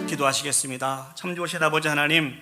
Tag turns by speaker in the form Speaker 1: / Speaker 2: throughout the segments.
Speaker 1: 기도하시겠습니다. 참 좋으신 아버지 하나님,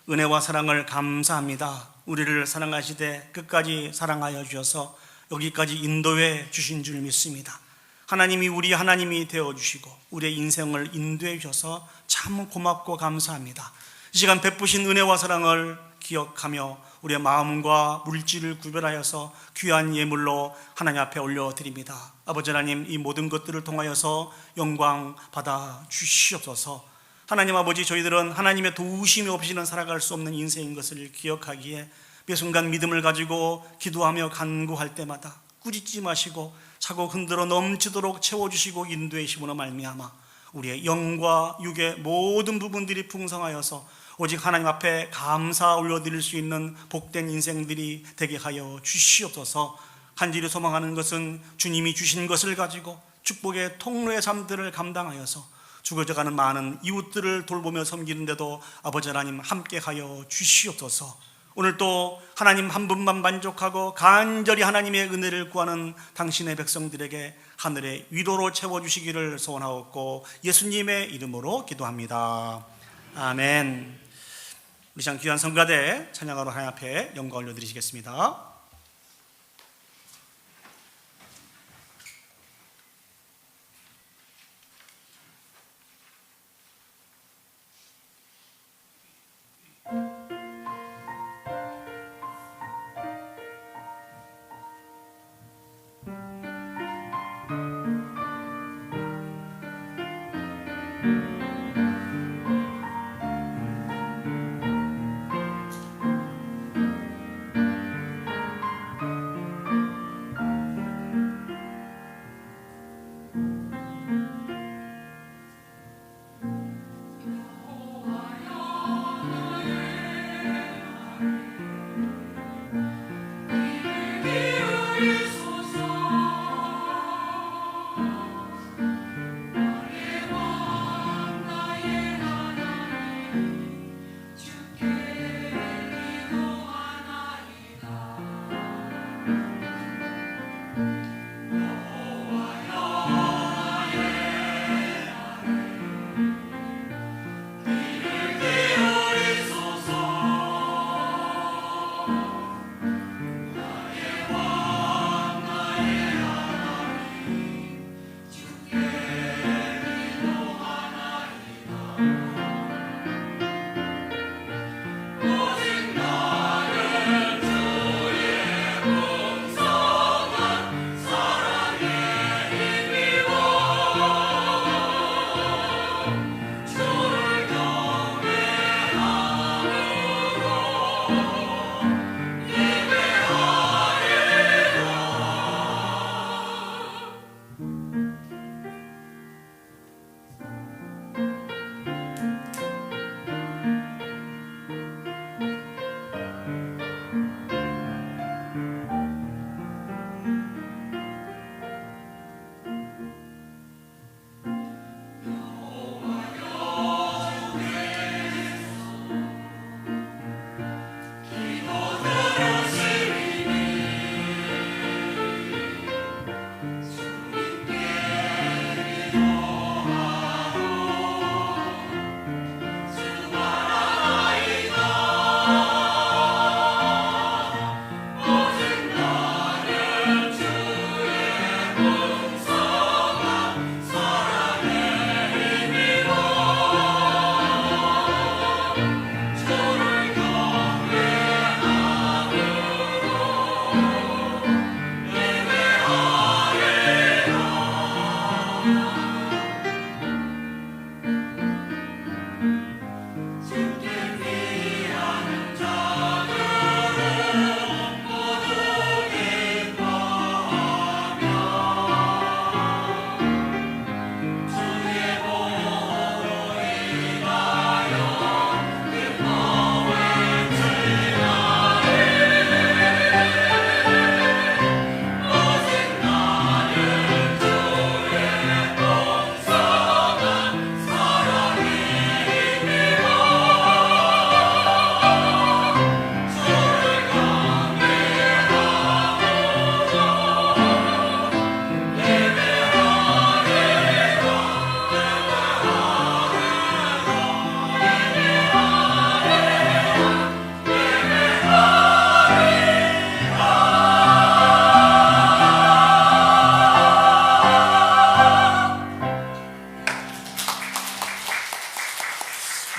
Speaker 1: 은혜와 사랑을 감사합니다. 우리를 사랑하시되 끝까지 사랑하여 주셔서 여기까지 인도해 주신 줄 믿습니다. 하나님이 우리 하나님이 되어주시고 우리의 인생을 인도해 주셔서 참 고맙고 감사합니다. 이 시간 베푸신 은혜와 사랑을 기억하며 우리의 마음과 물질을 구별하여서 귀한 예물로 하나님 앞에 올려드립니다. 아버지 하나님, 이 모든 것들을 통하여서 영광 받아 주시옵소서. 하나님 아버지, 저희들은 하나님의 도우심이 없이는 살아갈 수 없는 인생인 것을 기억하기에 매 순간 믿음을 가지고 기도하며 간구할 때마다 꾸짖지 마시고 차고 흔들어 넘치도록 채워주시고 인도해 주심으로 말미암아 우리의 영과 육의 모든 부분들이 풍성하여서 오직 하나님 앞에 감사 올려드릴 수 있는 복된 인생들이 되게 하여 주시옵소서. 간절히 소망하는 것은 주님이 주신 것을 가지고 축복의 통로의 삶들을 감당하여서 죽어져가는 많은 이웃들을 돌보며 섬기는데도 아버지 하나님 함께하여 주시옵소서. 오늘 또 하나님 한 분만 만족하고 간절히 하나님의 은혜를 구하는 당신의 백성들에게 하늘의 위로로 채워주시기를 소원하옵고 예수님의 이름으로 기도합니다. 아멘. 우리 참 귀한 성가대 찬양하러 하나님 앞에 영광 올려드리시겠습니다.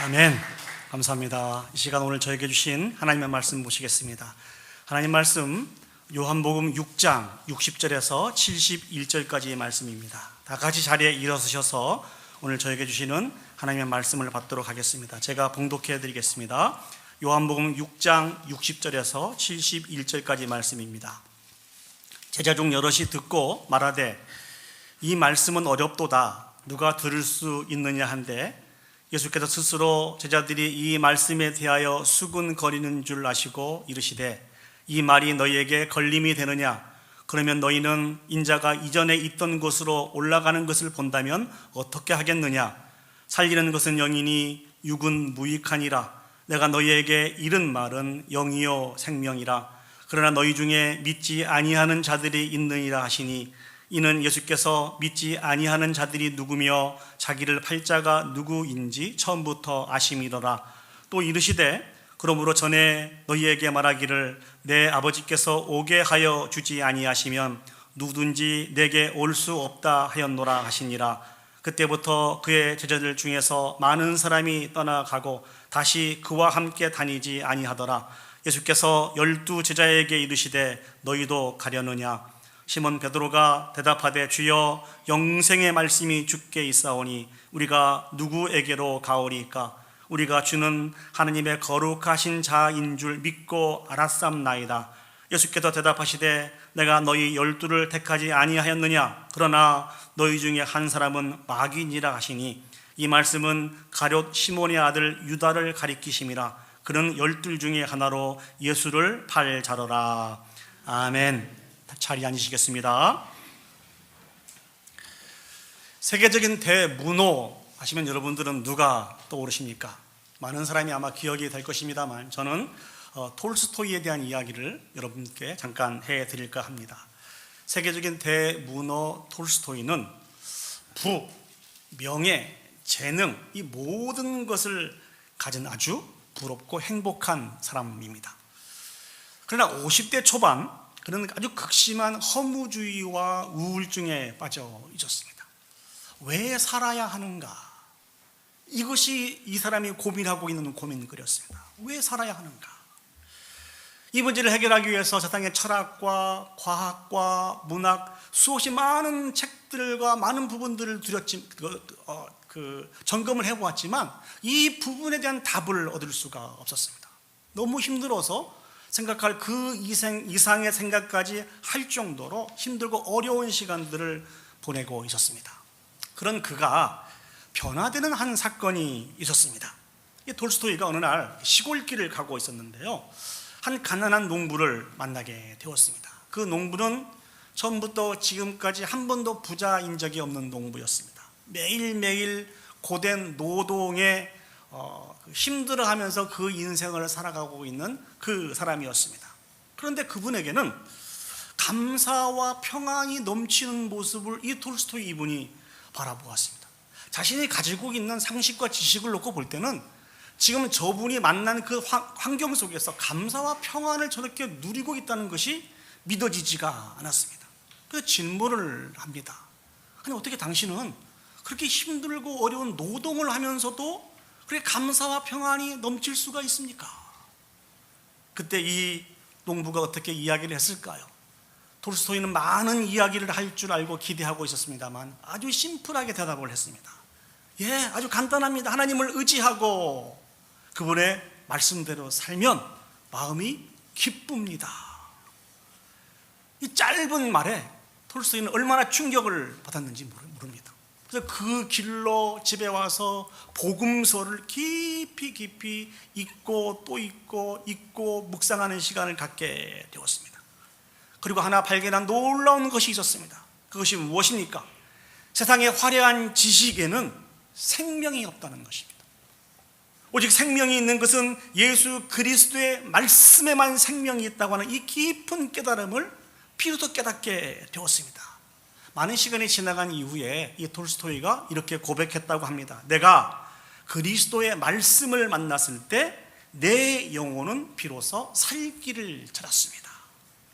Speaker 1: 아멘. 감사합니다. 이 시간 오늘 저에게 주신 하나님의 말씀 보시겠습니다. 하나님 말씀 요한복음 6장 60절에서 71절까지의 말씀입니다. 다 같이 자리에 일어서셔서 오늘 저에게 주시는 하나님의 말씀을 받도록 하겠습니다. 제가 봉독해 드리겠습니다. 요한복음 6장 60절에서 71절까지 말씀입니다. 제자 중 여럿이 듣고 말하되 이 말씀은 어렵도다 누가 들을 수 있느냐 한데 예수께서 스스로 제자들이 이 말씀에 대하여 수군거리는 줄 아시고 이르시되 이 말이 너희에게 걸림이 되느냐? 그러면 너희는 인자가 이전에 있던 곳으로 올라가는 것을 본다면 어떻게 하겠느냐? 살리는 것은 영이니 육은 무익하니라. 내가 너희에게 이른 말은 영이요 생명이라. 그러나 너희 중에 믿지 아니하는 자들이 있느니라 하시니 이는 예수께서 믿지 아니하는 자들이 누구며 자기를 팔 자가 누구인지 처음부터 아심이더라. 또 이르시되 그러므로 전에 너희에게 말하기를 내 아버지께서 오게 하여 주지 아니하시면 누구든지 내게 올 수 없다 하였노라 하시니라. 그때부터 그의 제자들 중에서 많은 사람이 떠나가고 다시 그와 함께 다니지 아니하더라. 예수께서 12 제자에게 이르시되 너희도 가려느냐? 시몬 베드로가 대답하되 주여 영생의 말씀이 주께 있사오니 우리가 누구에게로 가오리까? 우리가 주는 하느님의 거룩하신 자인 줄 믿고 알았삼나이다. 예수께서 대답하시되 내가 너희 12를 택하지 아니하였느냐? 그러나 너희 중에 한 사람은 마귀니라 하시니 이 말씀은 가룟 시몬의 아들 유다를 가리키심이라. 그는 12 중에 하나로 예수를 팔 자로라. 아멘. 자리에 앉으시겠습니다. 세계적인 대문호 하시면 여러분들은 누가 떠오르십니까? 많은 사람이 아마 기억이 될 것입니다만 저는 톨스토이에 대한 이야기를 여러분께 잠깐 해드릴까 합니다. 세계적인 대문호 톨스토이는 부, 명예, 재능 이 모든 것을 가진 아주 부럽고 행복한 사람입니다. 그러나 50대 초반 그는 아주 극심한 허무주의와 우울증에 빠져 있었습니다. 왜 살아야 하는가? 이것이 이 사람이 고민하고 있는 고민거리였습니다. 왜 살아야 하는가? 이 문제를 해결하기 위해서 세상의 철학과 과학과 문학 수없이 많은 책들과 많은 부분들을 점검을 해보았지만 이 부분에 대한 답을 얻을 수가 없었습니다. 너무 힘들어서 생각할 그 이상의 생각까지 할 정도로 힘들고 어려운 시간들을 보내고 있었습니다. 그런 그가 변화되는 한 사건이 있었습니다. 톨스토이가 어느 날 시골길을 가고 있었는데요, 한 가난한 농부를 만나게 되었습니다. 그 농부는 처음부터 지금까지 한 번도 부자인 적이 없는 농부였습니다. 매일매일 고된 노동에 힘들어하면서 그 인생을 살아가고 있는 그 사람이었습니다. 그런데 그분에게는 감사와 평안이 넘치는 모습을 이 톨스토이 이분이 바라보았습니다. 자신이 가지고 있는 상식과 지식을 놓고 볼 때는 지금 저분이 만난 그 환경 속에서 감사와 평안을 저렇게 누리고 있다는 것이 믿어지지가 않았습니다. 그래서 질문을 합니다. 아니 어떻게 당신은 그렇게 힘들고 어려운 노동을 하면서도 그렇게 감사와 평안이 넘칠 수가 있습니까? 그때 이 농부가 어떻게 이야기를 했을까요? 톨스토이는 많은 이야기를 할 줄 알고 기대하고 있었습니다만 아주 심플하게 대답을 했습니다. 아주 간단합니다. 하나님을 의지하고 그분의 말씀대로 살면 마음이 기쁩니다. 이 짧은 말에 톨스토이는 얼마나 충격을 받았는지 모릅니다. 그래서 그 길로 집에 와서 복음서를 깊이 읽고 또 읽고 묵상하는 시간을 갖게 되었습니다. 그리고 하나 발견한 놀라운 것이 있었습니다. 그것이 무엇입니까? 세상의 화려한 지식에는 생명이 없다는 것입니다. 오직 생명이 있는 것은 예수 그리스도의 말씀에만 생명이 있다고 하는 이 깊은 깨달음을 비로소 깨닫게 되었습니다. 많은 시간이 지나간 이후에 이 톨스토이가 이렇게 고백했다고 합니다. 내가 그리스도의 말씀을 만났을 때 내 영혼은 비로소 살 길을 찾았습니다.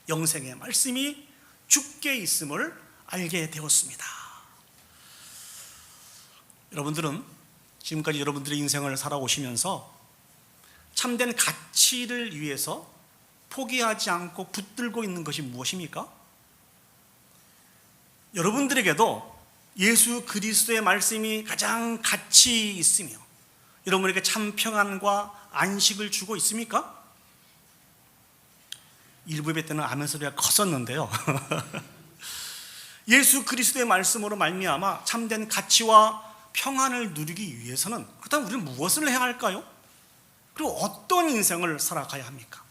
Speaker 1: 영생의 말씀이 주께 있음을 알게 되었습니다. 여러분들은 지금까지 여러분들의 인생을 살아오시면서 참된 가치를 위해서 포기하지 않고 붙들고 있는 것이 무엇입니까? 여러분들에게도 예수 그리스도의 말씀이 가장 가치 있으며 여러분에게 참 평안과 안식을 주고 있습니까? 일부 예배 때는 아멘 소리가 컸었는데요. 예수 그리스도의 말씀으로 말미암아 참된 가치와 평안을 누리기 위해서는 그렇다면 우리는 무엇을 해야 할까요? 그리고 어떤 인생을 살아가야 합니까?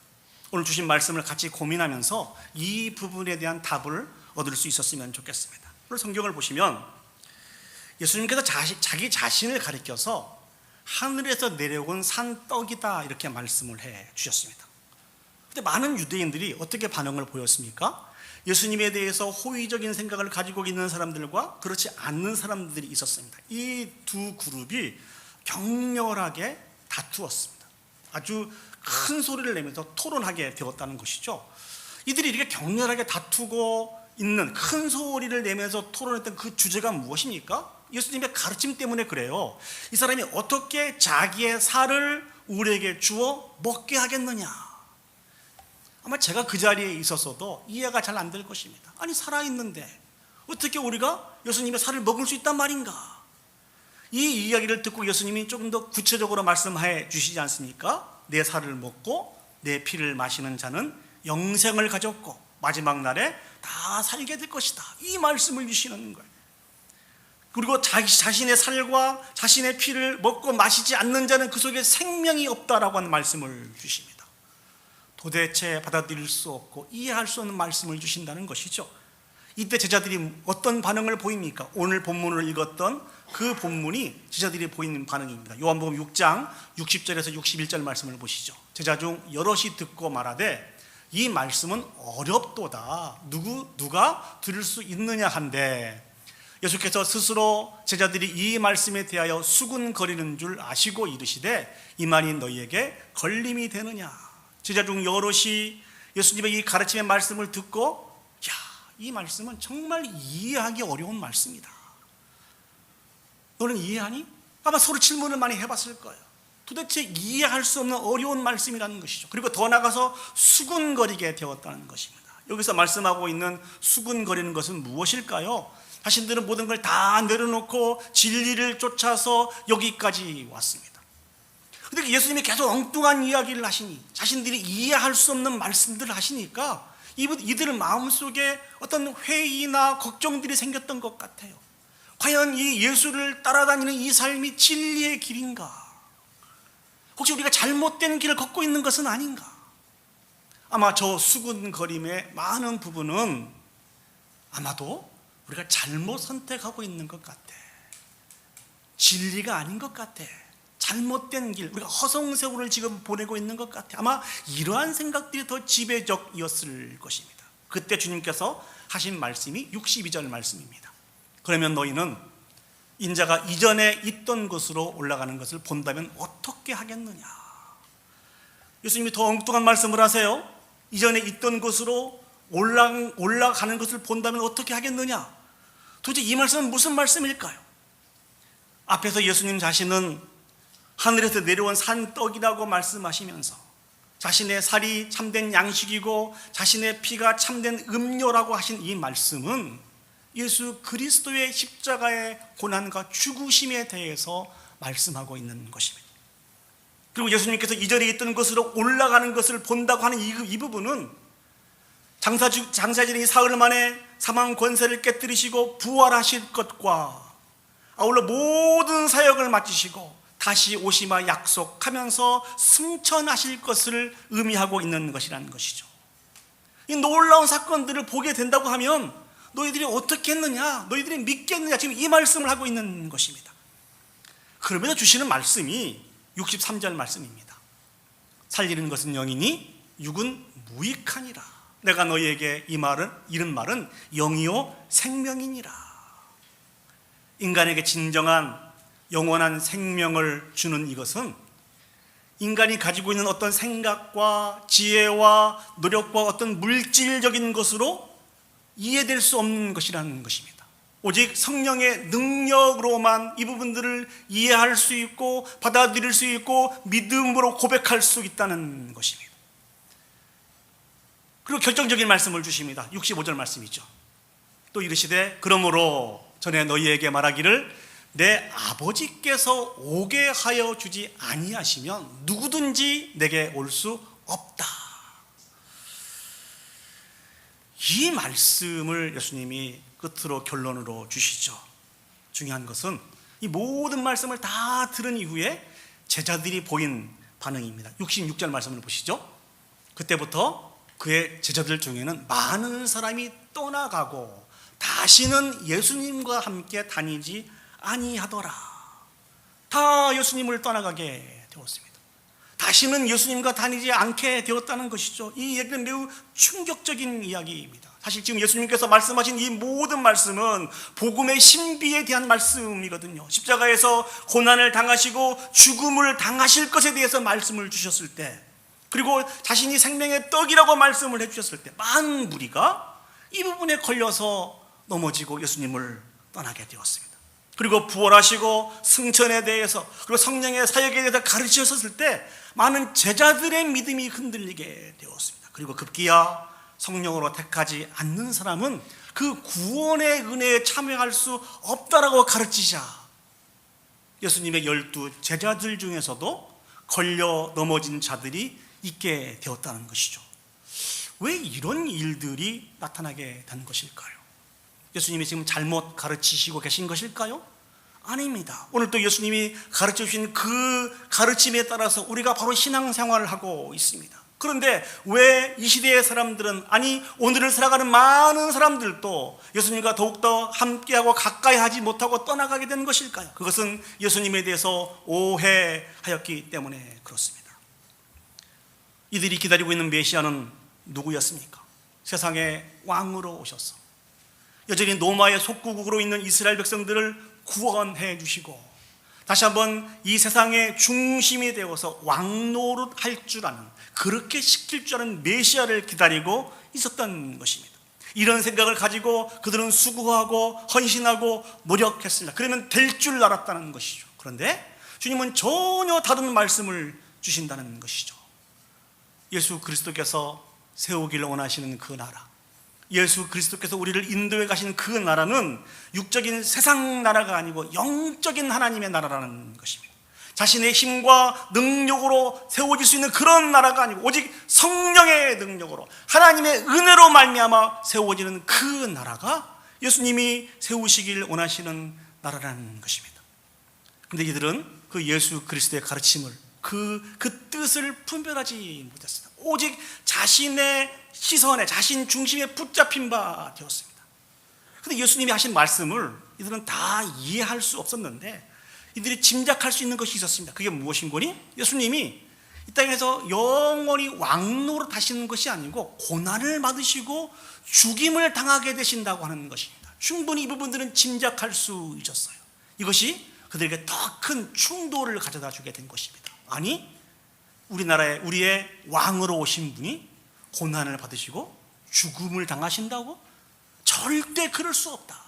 Speaker 1: 오늘 주신 말씀을 같이 고민하면서 이 부분에 대한 답을 얻을 수 있었으면 좋겠습니다. 오늘 성경을 보시면 예수님께서 자기 자신을 가리켜서 하늘에서 내려온 산떡이다 이렇게 말씀을 해 주셨습니다. 근데 많은 유대인들이 어떻게 반응을 보였습니까? 예수님에 대해서 호의적인 생각을 가지고 있는 사람들과 그렇지 않는 사람들이 있었습니다. 이 두 그룹이 격렬하게 다투었습니다. 아주 큰 소리를 내면서 토론하게 되었다는 것이죠. 이들이 이렇게 격렬하게 다투고 있는, 큰 소리를 내면서 토론했던 그 주제가 무엇입니까? 예수님의 가르침 때문에 그래요. 이 사람이 어떻게 자기의 살을 우리에게 주어 먹게 하겠느냐. 아마 제가 그 자리에 있었어도 이해가 잘 안 될 것입니다. 아니, 살아있는데 어떻게 우리가 예수님의 살을 먹을 수 있단 말인가? 이 이야기를 듣고 예수님이 조금 더 구체적으로 말씀해 주시지 않습니까? 내 살을 먹고 내 피를 마시는 자는 영생을 가졌고 마지막 날에 다 살게 될 것이다. 이 말씀을 주시는 거예요. 그리고 자신의 살과 자신의 피를 먹고 마시지 않는 자는 그 속에 생명이 없다라고 하는 말씀을 주십니다. 도대체 받아들일 수 없고 이해할 수 없는 말씀을 주신다는 것이죠. 이때 제자들이 어떤 반응을 보입니까? 오늘 본문을 읽었던 그 본문이 제자들이 보이는 반응입니다. 요한복음 6장 60절에서 61절 말씀을 보시죠. 제자 중 여럿이 듣고 말하되 이 말씀은 어렵도다. 누가 들을 수 있느냐 한데 예수께서 스스로 제자들이 이 말씀에 대하여 수군거리는 줄 아시고 이르시되 이 말이 너희에게 걸림이 되느냐. 제자 중 여럿이 예수님의 이 가르침의 말씀을 듣고 이 말씀은 정말 이해하기 어려운 말씀이다. 너는 이해하니? 아마 서로 질문을 많이 해봤을 거예요. 도대체 이해할 수 없는 어려운 말씀이라는 것이죠. 그리고 더 나아가서 수군거리게 되었다는 것입니다. 여기서 말씀하고 있는 수군거리는 것은 무엇일까요? 자신들은 모든 걸 다 내려놓고 진리를 쫓아서 여기까지 왔습니다. 그런데 예수님이 계속 엉뚱한 이야기를 하시니 자신들이 이해할 수 없는 말씀들을 하시니까 이들의 마음속에 어떤 회의나 걱정들이 생겼던 것 같아요. 과연 이 예수를 따라다니는 이 삶이 진리의 길인가? 혹시 우리가 잘못된 길을 걷고 있는 것은 아닌가? 아마 저 수군거림의 많은 부분은 아마도 우리가 잘못 선택하고 있는 것 같아. 진리가 아닌 것 같아. 잘못된 길, 우리가 허송세월을 지금 보내고 있는 것 같아. 아마 이러한 생각들이 더 지배적이었을 것입니다. 그때 주님께서 하신 말씀이 62절 말씀입니다. 그러면 너희는 인자가 이전에 있던 곳으로 올라가는 것을 본다면 어떻게 하겠느냐. 예수님이 더 엉뚱한 말씀을 하세요. 이전에 있던 곳으로 올라가는 것을 본다면 어떻게 하겠느냐. 도대체 이 말씀은 무슨 말씀일까요? 앞에서 예수님 자신은 하늘에서 내려온 산떡이라고 말씀하시면서 자신의 살이 참된 양식이고 자신의 피가 참된 음료라고 하신 이 말씀은 예수 그리스도의 십자가의 고난과 죽으심에 대해서 말씀하고 있는 것입니다. 그리고 예수님께서 이전에 있던 곳으로 올라가는 것을 본다고 하는 이 부분은 장사절이 사흘 만에 사망 권세를 깨뜨리시고 부활하실 것과 아울러 모든 사역을 마치시고 다시 오시마 약속하면서 승천하실 것을 의미하고 있는 것이라는 것이죠. 이 놀라운 사건들을 보게 된다고 하면 너희들이 어떻게 했느냐, 너희들이 믿겠느냐, 지금 이 말씀을 하고 있는 것입니다. 그러면서 주시는 말씀이 63절 말씀입니다. 살리는 것은 영이니 육은 무익하니라. 내가 너희에게 이른 말은 영이요 생명이니라. 인간에게 진정한 영원한 생명을 주는 이것은 인간이 가지고 있는 어떤 생각과 지혜와 노력과 어떤 물질적인 것으로 이해될 수 없는 것이라는 것입니다. 오직 성령의 능력으로만 이 부분들을 이해할 수 있고 받아들일 수 있고 믿음으로 고백할 수 있다는 것입니다. 그리고 결정적인 말씀을 주십니다. 65절 말씀이죠. 또 이르시되 그러므로 전에 너희에게 말하기를 내 아버지께서 오게 하여 주지 아니하시면 누구든지 내게 올 수 없다. 이 말씀을 예수님이 끝으로 결론으로 주시죠. 중요한 것은 이 모든 말씀을 다 들은 이후에 제자들이 보인 반응입니다. 66절 말씀을 보시죠. 그때부터 그의 제자들 중에는 많은 사람이 떠나가고 다시는 예수님과 함께 다니지 아니하더라. 다 예수님을 떠나가게 되었습니다. 다시는 예수님과 다니지 않게 되었다는 것이죠. 이 얘기는 매우 충격적인 이야기입니다. 사실 지금 예수님께서 말씀하신 이 모든 말씀은 복음의 신비에 대한 말씀이거든요. 십자가에서 고난을 당하시고 죽음을 당하실 것에 대해서 말씀을 주셨을 때, 그리고 자신이 생명의 떡이라고 말씀을 해주셨을 때 많은 무리가 이 부분에 걸려서 넘어지고 예수님을 떠나게 되었습니다. 그리고 부활하시고 승천에 대해서 그리고 성령의 사역에 대해서 가르치셨을 때 많은 제자들의 믿음이 흔들리게 되었습니다. 그리고 급기야 성령으로 택하지 않는 사람은 그 구원의 은혜에 참여할 수 없다라고 가르치자 예수님의 12 제자들 중에서도 걸려 넘어진 자들이 있게 되었다는 것이죠. 왜 이런 일들이 나타나게 된 것일까요? 예수님이 지금 잘못 가르치시고 계신 것일까요? 아닙니다. 오늘 또 예수님이 가르쳐 주신 그 가르침에 따라서 우리가 바로 신앙생활을 하고 있습니다. 그런데 왜 이 시대의 사람들은, 아니 오늘을 살아가는 많은 사람들도 예수님과 더욱더 함께하고 가까이 하지 못하고 떠나가게 된 것일까요? 그것은 예수님에 대해서 오해하였기 때문에 그렇습니다. 이들이 기다리고 있는 메시아는 누구였습니까? 세상의 왕으로 오셔서 여전히 노마의 속국으로 있는 이스라엘 백성들을 구원해 주시고 다시 한번 이 세상의 중심이 되어서 왕노릇 할 줄 아는, 그렇게 시킬 줄 아는 메시아를 기다리고 있었던 것입니다. 이런 생각을 가지고 그들은 수고하고 헌신하고 노력했습니다. 그러면 될 줄 알았다는 것이죠. 그런데 주님은 전혀 다른 말씀을 주신다는 것이죠. 예수 그리스도께서 세우기를 원하시는 그 나라, 예수 그리스도께서 우리를 인도해 가시는 그 나라는 육적인 세상 나라가 아니고 영적인 하나님의 나라라는 것입니다. 자신의 힘과 능력으로 세워질 수 있는 그런 나라가 아니고 오직 성령의 능력으로 하나님의 은혜로 말미암아 세워지는 그 나라가 예수님이 세우시길 원하시는 나라라는 것입니다. 그런데 이들은 그 예수 그리스도의 가르침을 그 뜻을 분별하지 못했습니다. 오직 자신의 시선에, 자신 중심에 붙잡힌 바 되었습니다. 그런데 예수님이 하신 말씀을 이들은 다 이해할 수 없었는데 이들이 짐작할 수 있는 것이 있었습니다. 그게 무엇인 거니? 예수님이 이 땅에서 영원히 왕노릇 하시는 것이 아니고 고난을 받으시고 죽임을 당하게 되신다고 하는 것입니다. 충분히 이 부분들은 짐작할 수 있었어요. 이것이 그들에게 더 큰 충돌을 가져다 주게 된 것입니다. 아니, 우리나라에 우리의 왕으로 오신 분이 고난을 받으시고 죽음을 당하신다고? 절대 그럴 수 없다.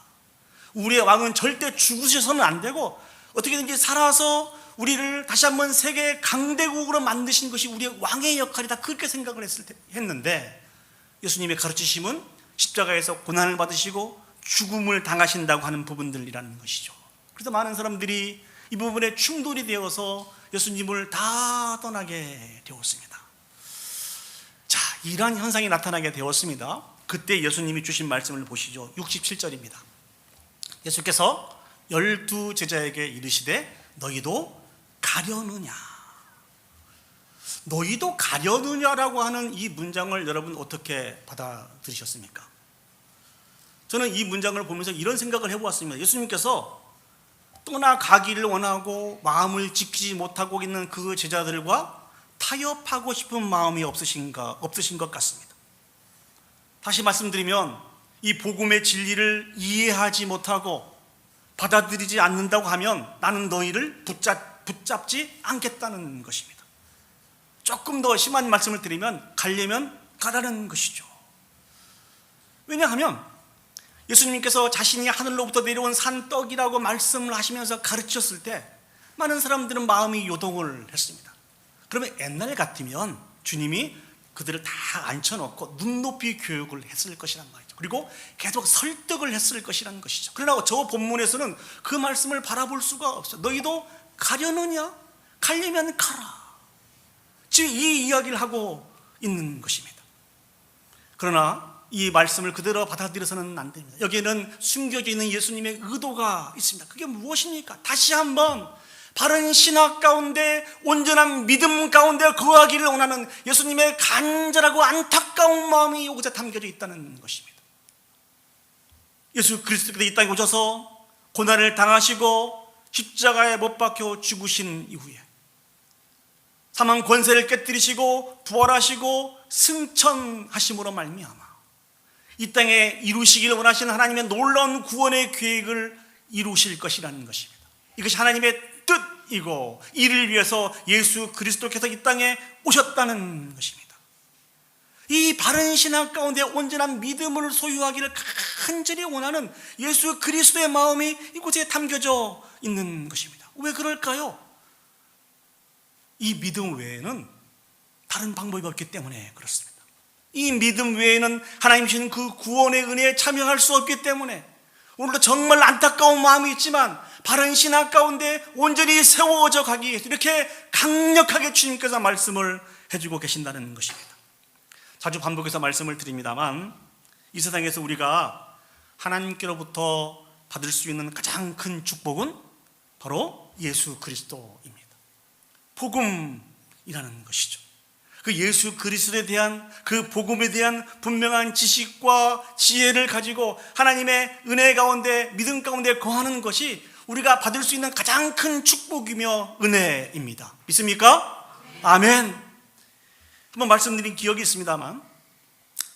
Speaker 1: 우리의 왕은 절대 죽으셔서는 안 되고 어떻게든지 살아서 우리를 다시 한번 세계 강대국으로 만드신 것이 우리의 왕의 역할이다, 그렇게 생각을 했는데 예수님의 가르치심은 십자가에서 고난을 받으시고 죽음을 당하신다고 하는 부분들이라는 것이죠. 그래서 많은 사람들이 이 부분에 충돌이 되어서 예수님을 다 떠나게 되었습니다. 자, 이러한 현상이 나타나게 되었습니다. 그때 예수님이 주신 말씀을 보시죠. 67절입니다. 예수께서 12 제자에게 이르시되 너희도 가려느냐. 너희도 가려느냐라고 하는 이 문장을 여러분 어떻게 받아들이셨습니까? 저는 이 문장을 보면서 이런 생각을 해보았습니다. 예수님께서 떠나가기를 원하고 마음을 지키지 못하고 있는 그 제자들과 타협하고 싶은 마음이 없으신 것 같습니다. 다시 말씀드리면 이 복음의 진리를 이해하지 못하고 받아들이지 않는다고 하면 나는 너희를 붙잡지 않겠다는 것입니다. 조금 더 심한 말씀을 드리면 가려면 가라는 것이죠. 왜냐하면 예수님께서 자신이 하늘로부터 내려온 산떡이라고 말씀을 하시면서 가르쳤을 때 많은 사람들은 마음이 요동을 했습니다. 그러면 옛날 같으면 주님이 그들을 다 앉혀놓고 눈높이 교육을 했을 것이란 말이죠. 그리고 계속 설득을 했을 것이라는 것이죠. 그러나 저 본문에서는 그 말씀을 바라볼 수가 없어요. 너희도 가려느냐? 가려면 가라. 지금 이 이야기를 하고 있는 것입니다. 그러나 이 말씀을 그대로 받아들여서는 안 됩니다. 여기에는 숨겨져 있는 예수님의 의도가 있습니다. 그게 무엇입니까? 다시 한번 바른 신학 가운데 온전한 믿음 가운데 거하기를 원하는 예수님의 간절하고 안타까운 마음이 여기서 담겨져 있다는 것입니다. 예수 그리스도께서 이 땅에 오셔서 고난을 당하시고 십자가에 못 박혀 죽으신 이후에 사망 권세를 깨뜨리시고 부활하시고 승천하심으로 말미암아 이 땅에 이루시기를 원하시는 하나님의 놀라운 구원의 계획을 이루실 것이라는 것입니다. 이것이 하나님의 뜻이고 이를 위해서 예수 그리스도께서 이 땅에 오셨다는 것입니다. 이 바른 신앙 가운데 온전한 믿음을 소유하기를 간절히 원하는 예수 그리스도의 마음이 이곳에 담겨져 있는 것입니다. 왜 그럴까요? 이 믿음 외에는 다른 방법이 없기 때문에 그렇습니다. 이 믿음 외에는 하나님 주시는 그 구원의 은혜에 참여할 수 없기 때문에 오늘도 정말 안타까운 마음이 있지만 바른 신앙 가운데 온전히 세워져 가기 위해서 이렇게 강력하게 주님께서 말씀을 해주고 계신다는 것입니다. 자주 반복해서 말씀을 드립니다만 이 세상에서 우리가 하나님께로부터 받을 수 있는 가장 큰 축복은 바로 예수 그리스도입니다. 복음이라는 것이죠. 그 예수 그리스도에 대한 그 복음에 대한 분명한 지식과 지혜를 가지고 하나님의 은혜 가운데 믿음 가운데 거하는 것이 우리가 받을 수 있는 가장 큰 축복이며 은혜입니다. 믿습니까? 아멘. 한번 말씀드린 기억이 있습니다만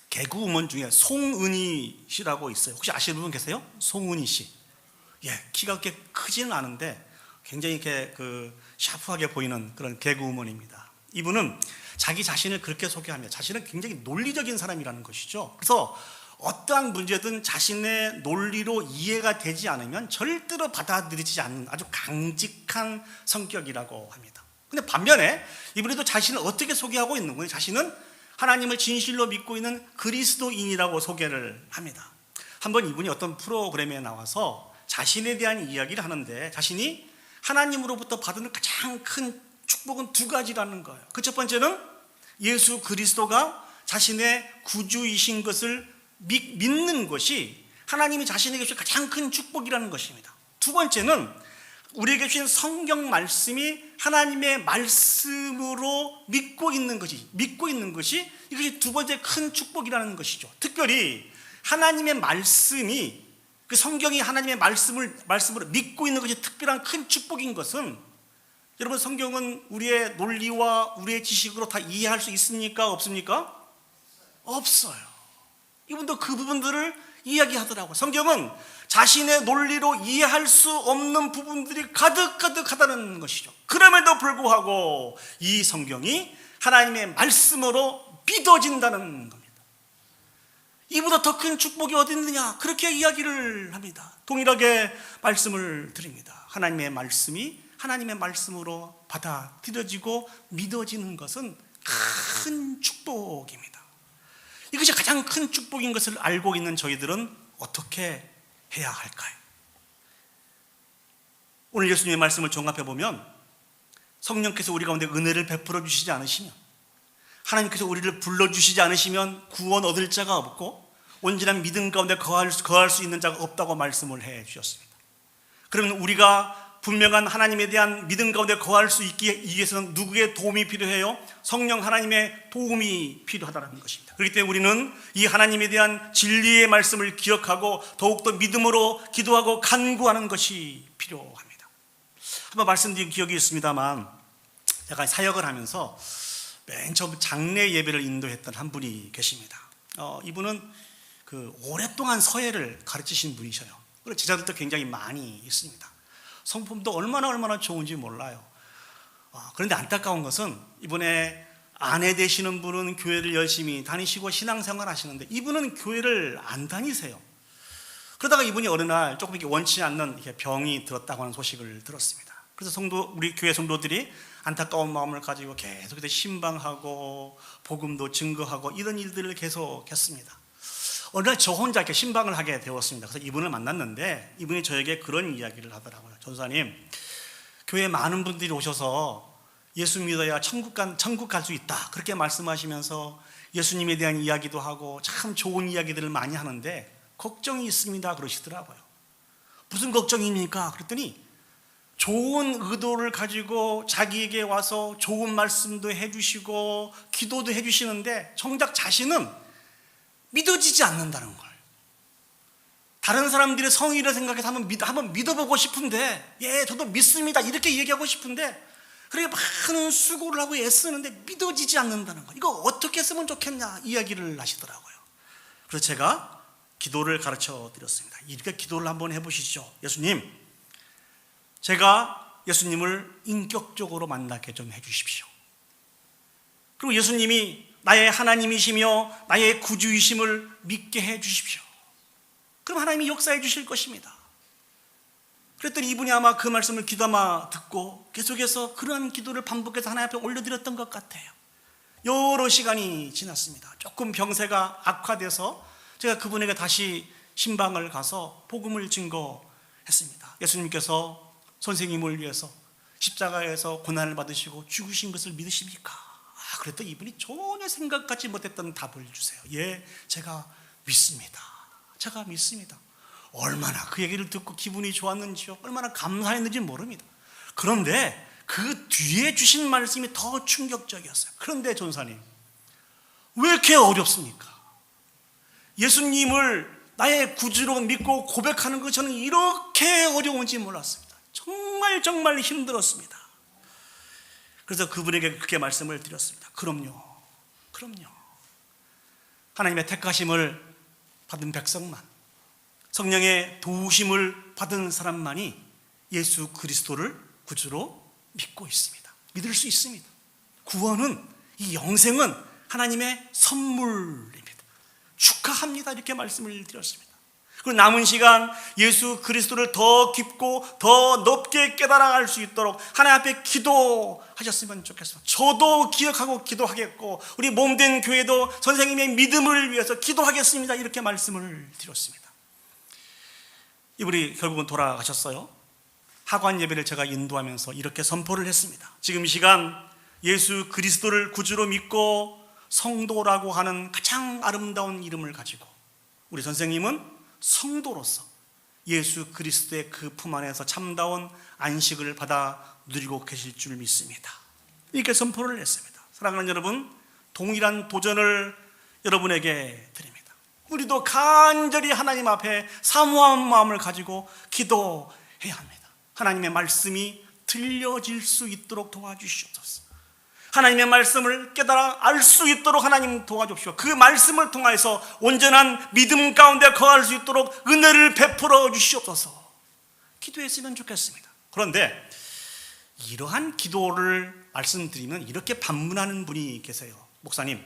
Speaker 1: 개그우먼 중에 송은희 씨라고 있어요. 혹시 아시는 분 계세요? 송은희 씨. 예, 키가 그렇게 크지는 않은데 굉장히 이렇게 샤프하게 보이는 그런 개그우먼입니다. 이분은 자기 자신을 그렇게 소개하며 자신은 굉장히 논리적인 사람이라는 것이죠. 그래서 어떠한 문제든 자신의 논리로 이해가 되지 않으면 절대로 받아들이지 않는 아주 강직한 성격이라고 합니다. 근데 반면에 이분이 또 자신을 어떻게 소개하고 있는 거예요? 자신은 하나님을 진실로 믿고 있는 그리스도인이라고 소개를 합니다. 한번 이분이 어떤 프로그램에 나와서 자신에 대한 이야기를 하는데 자신이 하나님으로부터 받은 가장 큰 축복은 두 가지라는 거예요. 그 첫 번째는 예수 그리스도가 자신의 구주이신 것을 믿는 것이 하나님이 자신에게 주신 가장 큰 축복이라는 것입니다. 두 번째는 우리에게 주신 성경 말씀이 하나님의 말씀으로 믿고 있는 것이 이것이 두 번째 큰 축복이라는 것이죠. 특별히 하나님의 말씀이 그 성경이 하나님의 말씀으로 믿고 있는 것이 특별한 큰 축복인 것은 여러분 성경은 우리의 논리와 우리의 지식으로 다 이해할 수 있습니까? 없습니까? 없어요. 이분도 그 부분들을 이야기하더라고요. 성경은 자신의 논리로 이해할 수 없는 부분들이 가득가득하다는 것이죠. 그럼에도 불구하고 이 성경이 하나님의 말씀으로 믿어진다는 겁니다. 이보다 더 큰 축복이 어디 있느냐? 그렇게 이야기를 합니다. 동일하게 말씀을 드립니다. 하나님의 말씀이 하나님의 말씀으로 받아들여지고 믿어지는 것은 큰 축복입니다. 이것이 가장 큰 축복인 것을 알고 있는 저희들은 어떻게 해야 할까요? 오늘 예수님의 말씀을 종합해 보면 성령께서 우리 가운데 은혜를 베풀어 주시지 않으시면, 하나님께서 우리를 불러주시지 않으시면 구원 얻을 자가 없고 온전한 믿음 가운데 거할 수 있는 자가 없다고 말씀을 해 주셨습니다. 그러면 우리가 분명한 하나님에 대한 믿음 가운데 거할 수 있기 위해서는 누구의 도움이 필요해요? 성령 하나님의 도움이 필요하다는 것입니다. 그렇기 때문에 우리는 이 하나님에 대한 진리의 말씀을 기억하고 더욱더 믿음으로 기도하고 간구하는 것이 필요합니다. 한번 말씀드린 기억이 있습니다만 제가 사역을 하면서 맨 처음 장례 예배를 인도했던 한 분이 계십니다. 이분은 오랫동안 서예를 가르치신 분이셔요. 그리고 제자들도 굉장히 많이 있습니다. 성품도 얼마나 좋은지 몰라요. 그런데 안타까운 것은 이번에 아내 되시는 분은 교회를 열심히 다니시고 신앙생활 하시는데 이분은 교회를 안 다니세요. 그러다가 이분이 어느 날 조금 이렇게 원치 않는 병이 들었다고 하는 소식을 들었습니다. 그래서 우리 교회 성도들이 안타까운 마음을 가지고 계속해서 신방하고 복음도 증거하고 이런 일들을 계속 했습니다. 어느 날 저 혼자 이렇게 신방을 하게 되었습니다. 그래서 이분을 만났는데 이분이 저에게 그런 이야기를 하더라고요. 전도사님, 교회에 많은 분들이 오셔서 예수 믿어야 천국 갈 수 있다 그렇게 말씀하시면서 예수님에 대한 이야기도 하고 참 좋은 이야기들을 많이 하는데 걱정이 있습니다 그러시더라고요. 무슨 걱정입니까? 그랬더니 좋은 의도를 가지고 자기에게 와서 좋은 말씀도 해주시고 기도도 해주시는데 정작 자신은 믿어지지 않는다는 걸. 다른 사람들의 성의를 생각해서 한번 믿어보고 싶은데, 예, 저도 믿습니다 이렇게 얘기하고 싶은데 그렇게 많은 수고를 하고 애쓰는데 믿어지지 않는다는 거. 이거 어떻게 했으면 좋겠냐 이야기를 하시더라고요. 그래서 제가 기도를 가르쳐 드렸습니다. 이렇게 기도를 한번 해보시죠. 예수님, 제가 예수님을 인격적으로 만나게 좀 해주십시오. 그리고 예수님이 나의 하나님이시며 나의 구주이심을 믿게 해주십시오. 그럼 하나님이 역사해 주실 것입니다. 그랬더니 이분이 아마 그 말씀을 귀담아 듣고 계속해서 그런 기도를 반복해서 하나님 앞에 올려드렸던 것 같아요. 여러 시간이 지났습니다. 조금 병세가 악화돼서 제가 그분에게 다시 신방을 가서 복음을 증거했습니다. 예수님께서 선생님을 위해서 십자가에서 고난을 받으시고 죽으신 것을 믿으십니까? 그랬더니 이분이 전혀 생각하지 못했던 답을 주세요. 예, 제가 믿습니다. 제가 믿습니다. 얼마나 그 얘기를 듣고 기분이 좋았는지요, 얼마나 감사했는지 모릅니다. 그런데 그 뒤에 주신 말씀이 더 충격적이었어요. 그런데 전사님, 왜 이렇게 어렵습니까? 예수님을 나의 구주로 믿고 고백하는 것 저는 이렇게 어려운지 몰랐습니다. 정말 힘들었습니다. 그래서 그분에게 그렇게 말씀을 드렸습니다. 그럼요. 하나님의 택하심을 받은 백성만, 성령의 도우심을 받은 사람만이 예수 그리스도를 구주로 믿고 있습니다. 믿을 수 있습니다. 구원은, 이 영생은 하나님의 선물입니다. 축하합니다. 이렇게 말씀을 드렸습니다. 그리고 남은 시간 예수 그리스도를 더 깊고 더 높게 깨달아갈 수 있도록 하나님 앞에 기도하셨으면 좋겠습니다. 저도 기억하고 기도하겠고 우리 몸된 교회도 선생님의 믿음을 위해서 기도하겠습니다. 이렇게 말씀을 드렸습니다. 이분이 결국은 돌아가셨어요. 하관 예배를 제가 인도하면서 이렇게 선포를 했습니다. 지금 이 시간 예수 그리스도를 구주로 믿고 성도라고 하는 가장 아름다운 이름을 가지고 우리 선생님은 성도로서 예수 그리스도의 그 품 안에서 참다운 안식을 받아 누리고 계실 줄 믿습니다. 이렇게 선포를 했습니다. 사랑하는 여러분, 동일한 도전을 여러분에게 드립니다. 우리도 간절히 하나님 앞에 사모한 마음을 가지고 기도해야 합니다. 하나님의 말씀이 들려질 수 있도록 도와주시옵소서. 하나님의 말씀을 깨달아 알 수 있도록 하나님 도와주십시오. 그 말씀을 통해서 온전한 믿음 가운데 거할 수 있도록 은혜를 베풀어 주시옵소서. 기도했으면 좋겠습니다. 그런데 이러한 기도를 말씀드리면 이렇게 반문하는 분이 계세요. 목사님,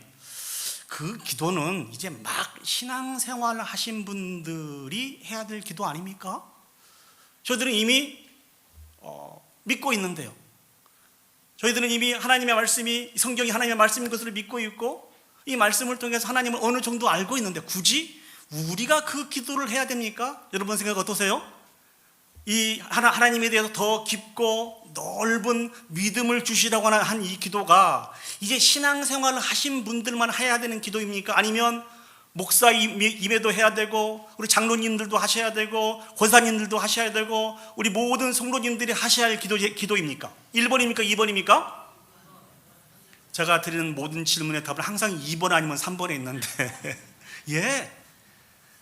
Speaker 1: 그 기도는 이제 막 신앙생활을 하신 분들이 해야 될 기도 아닙니까? 저희들은 이미 믿고 있는데요. 저희들은 이미 하나님의 말씀이, 성경이 하나님의 말씀인 것을 믿고 있고 이 말씀을 통해서 하나님을 어느 정도 알고 있는데 굳이 우리가 그 기도를 해야 됩니까? 여러분 생각 어떠세요? 이 하나님에 대해서 더 깊고 넓은 믿음을 주시라고 한 이 기도가 이제 신앙생활을 하신 분들만 해야 되는 기도입니까? 아니면 목사 임에도 해야 되고 우리 장로님들도 하셔야 되고 권사님들도 하셔야 되고 우리 모든 성도님들이 하셔야 할 기도입니까? 1번입니까? 2번입니까? 제가 드리는 모든 질문의 답은 항상 2번 아니면 3번에 있는데 예,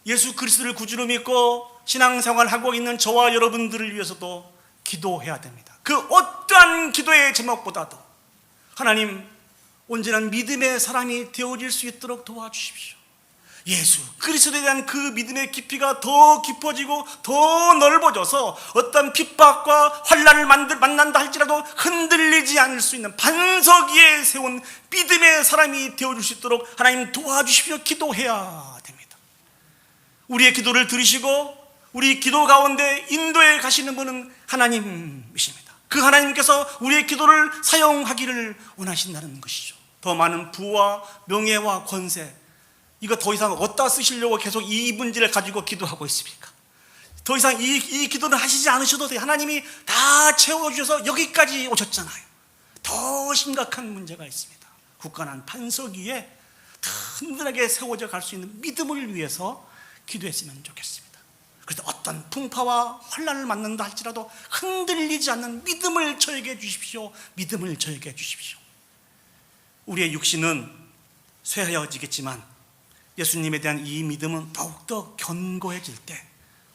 Speaker 1: 예수 그리스도를 구주로 믿고 신앙생활을 하고 있는 저와 여러분들을 위해서도 기도해야 됩니다. 그 어떠한 기도의 제목보다도 하나님, 온전한 믿음의 사람이 되어질 수 있도록 도와주십시오. 예수 그리스도에 대한 그 믿음의 깊이가 더 깊어지고 더 넓어져서 어떤 핍박과 환난을 만난다 할지라도 흔들리지 않을 수 있는 반석 위에 세운 믿음의 사람이 되어줄 수 있도록 하나님 도와주십시오. 기도해야 됩니다. 우리의 기도를 들으시고 우리 기도 가운데 인도해 가시는 분은 하나님이십니다. 그 하나님께서 우리의 기도를 사용하기를 원하신다는 것이죠. 더 많은 부와 명예와 권세, 이거 더 이상 어디다 쓰시려고 계속 이 문제를 가지고 기도하고 있습니까? 더 이상 이 기도는 하시지 않으셔도 돼요. 하나님이 다 채워주셔서 여기까지 오셨잖아요. 더 심각한 문제가 있습니다. 굳건한 반석 위에 든든하게 세워져 갈 수 있는 믿음을 위해서 기도했으면 좋겠습니다. 그래서 어떤 풍파와 환난을 만난다 할지라도 흔들리지 않는 믿음을 저에게 주십시오. 믿음을 저에게 주십시오. 우리의 육신은 쇠하여지겠지만 예수님에 대한 이 믿음은 더욱더 견고해질 때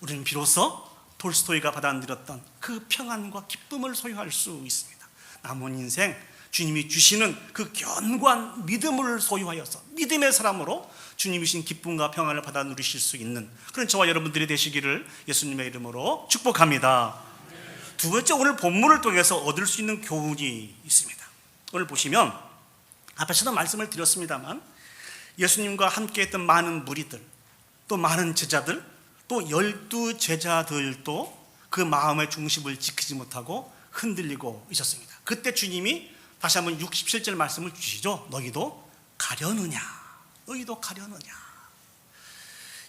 Speaker 1: 우리는 비로소 톨스토이가 받아들였던 그 평안과 기쁨을 소유할 수 있습니다. 남은 인생 주님이 주시는 그 견고한 믿음을 소유하여서 믿음의 사람으로 주님이 주신 기쁨과 평안을 받아 누리실 수 있는 그런 저와 여러분들이 되시기를 예수님의 이름으로 축복합니다. 두 번째, 오늘 본문을 통해서 얻을 수 있는 교훈이 있습니다. 오늘 보시면 앞에서도 말씀을 드렸습니다만 예수님과 함께했던 많은 무리들, 또 많은 제자들, 또 12 제자들도 그 마음의 중심을 지키지 못하고 흔들리고 있었습니다. 그때 주님이 다시 한번 67절 말씀을 주시죠. 너희도 가려느냐, 너희도 가려느냐.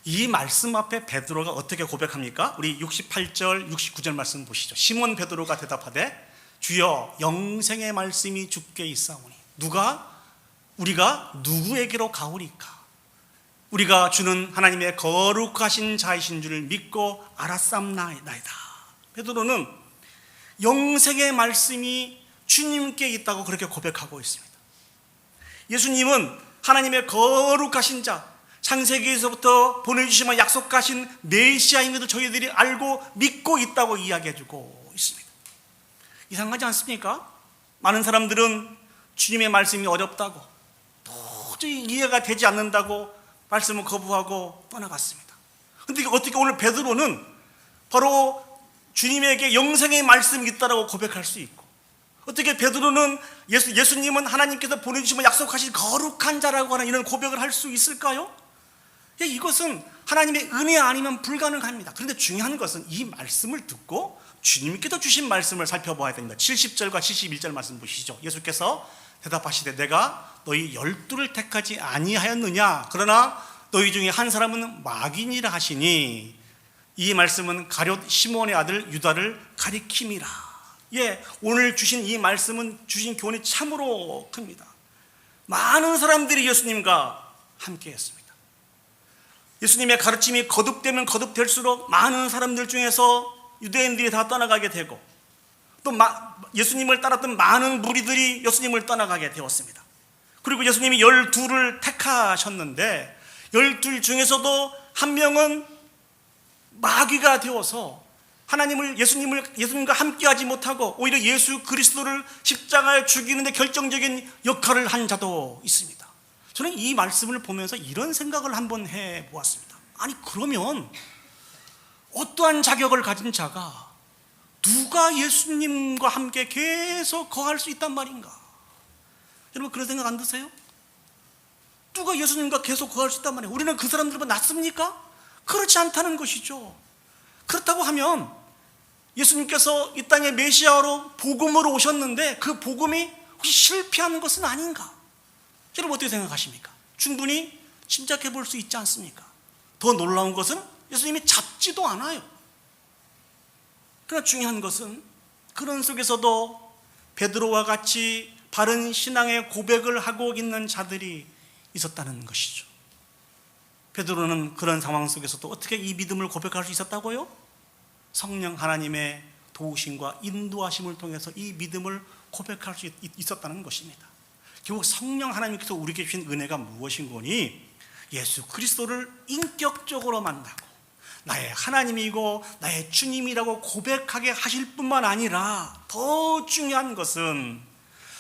Speaker 1: 이 말씀 앞에 베드로가 어떻게 고백합니까? 우리 68절 69절 말씀 보시죠. 시몬 베드로가 대답하되 주여 영생의 말씀이 주께 있사오니 우리가 누구에게로 가오리까? 우리가 주는 하나님의 거룩하신 자이신 줄을 믿고 알았삼나이다. 베드로는 영생의 말씀이 주님께 있다고 그렇게 고백하고 있습니다. 예수님은 하나님의 거룩하신 자, 창세기에서부터 보내주시면 약속하신 메시아인 것을 저희들이 알고 믿고 있다고 이야기해주고 있습니다. 이상하지 않습니까? 많은 사람들은 주님의 말씀이 어렵다고, 도저히 이해가 되지 않는다고 말씀을 거부하고 떠나갔습니다. 그런데 어떻게 오늘 베드로는 바로 주님에게 영생의 말씀이 있다고 고백할 수 있고, 어떻게 베드로는 예수님은 하나님께서 보내주시면 약속하신 거룩한 자라고 하는 이런 고백을 할 수 있을까요? 이것은 하나님의 은혜 아니면 불가능합니다. 그런데 중요한 것은 이 말씀을 듣고 주님께서 주신 말씀을 살펴봐야 됩니다. 70절과 71절 말씀 보시죠. 예수께서 대답하시되 내가 너희 12를 택하지 아니하였느냐? 그러나 너희 중에 한 사람은 마귀니라 하시니, 이 말씀은 가룟 시몬의 아들 유다를 가리킴이라. 오늘 주신 이 말씀은 주신 교훈이 참으로 큽니다. 많은 사람들이 예수님과 함께 했습니다. 예수님의 가르침이 거듭되면 거듭될수록 많은 사람들 중에서 유대인들이 다 떠나가게 되고, 또 예수님을 따랐던 많은 무리들이 예수님을 떠나가게 되었습니다. 그리고 예수님이 12를 택하셨는데 12 중에서도 한 명은 마귀가 되어서 예수님과 함께하지 못하고 오히려 예수 그리스도를 십자가에 죽이는 데 결정적인 역할을 한 자도 있습니다. 저는 이 말씀을 보면서 이런 생각을 한번 해보았습니다. 아니, 그러면 어떠한 자격을 가진 자가 누가 예수님과 함께 계속 거할 수 있단 말인가? 여러분, 그런 생각 안 드세요? 누가 예수님과 계속 거할 수 있단 말이에요? 우리는 그 사람들보다 낫습니까? 그렇지 않다는 것이죠. 그렇다고 하면 예수님께서 이 땅에 메시아로 복음으로 오셨는데 그 복음이 혹시 실패한 것은 아닌가? 여러분, 어떻게 생각하십니까? 충분히 짐작해 볼 수 있지 않습니까? 더 놀라운 것은 예수님이 잡지도 않아요. 그러나 중요한 것은 그런 속에서도 베드로와 같이 바른 신앙의 고백을 하고 있는 자들이 있었다는 것이죠. 베드로는 그런 상황 속에서도 어떻게 이 믿음을 고백할 수 있었다고요? 성령 하나님의 도우심과 인도하심을 통해서 이 믿음을 고백할 수 있었다는 것입니다. 결국 성령 하나님께서 우리에게 주신 은혜가 무엇인 거니? 예수 그리스도를 인격적으로 만나고 나의 하나님이고 나의 주님이라고 고백하게 하실 뿐만 아니라 더 중요한 것은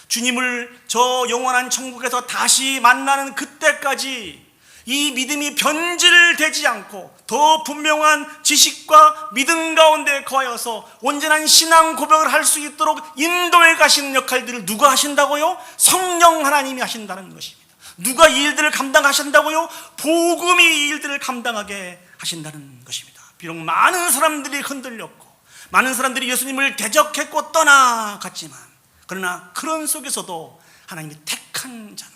Speaker 1: 주님을 저 영원한 천국에서 다시 만나는 그때까지 이 믿음이 변질되지 않고 더 분명한 지식과 믿음 가운데 거하여서 온전한 신앙 고백을 할 수 있도록 인도해 가시는 역할들을 누가 하신다고요? 성령 하나님이 하신다는 것입니다. 누가 이 일들을 감당하신다고요? 복음이 이 일들을 감당하게 하신다는 것입니다. 비록 많은 사람들이 흔들렸고 많은 사람들이 예수님을 대적했고 떠나갔지만, 그러나 그런 속에서도 하나님이 택한 자는,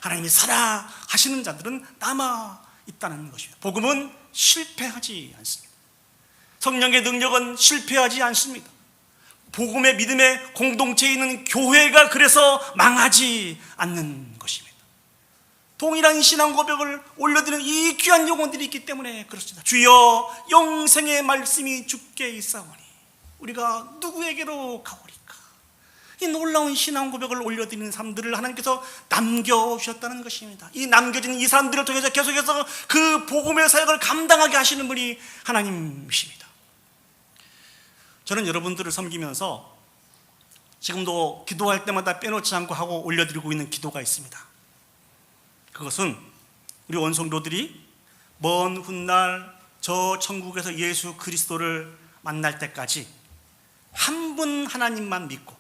Speaker 1: 하나님이 살아하시는 자들은 남아 있다는 것입니다. 복음은 실패하지 않습니다. 성령의 능력은 실패하지 않습니다. 복음의 믿음의 공동체에 있는 교회가 그래서 망하지 않는 것입니다. 동일한 신앙 고백을 올려드리는 이 귀한 영혼들이 있기 때문에 그렇습니다. 주여 영생의 말씀이 주께 있사오니 우리가 누구에게로 가오리까? 이 놀라운 신앙 고백을 올려드리는 사람들을 하나님께서 남겨주셨다는 것입니다. 이 남겨진 이 사람들을 통해서 계속해서 그 복음의 사역을 감당하게 하시는 분이 하나님이십니다. 저는 여러분들을 섬기면서 지금도 기도할 때마다 빼놓지 않고 하고 올려드리고 있는 기도가 있습니다. 그것은 우리 원성도들이 먼 훗날 저 천국에서 예수 그리스도를 만날 때까지 한 분 하나님만 믿고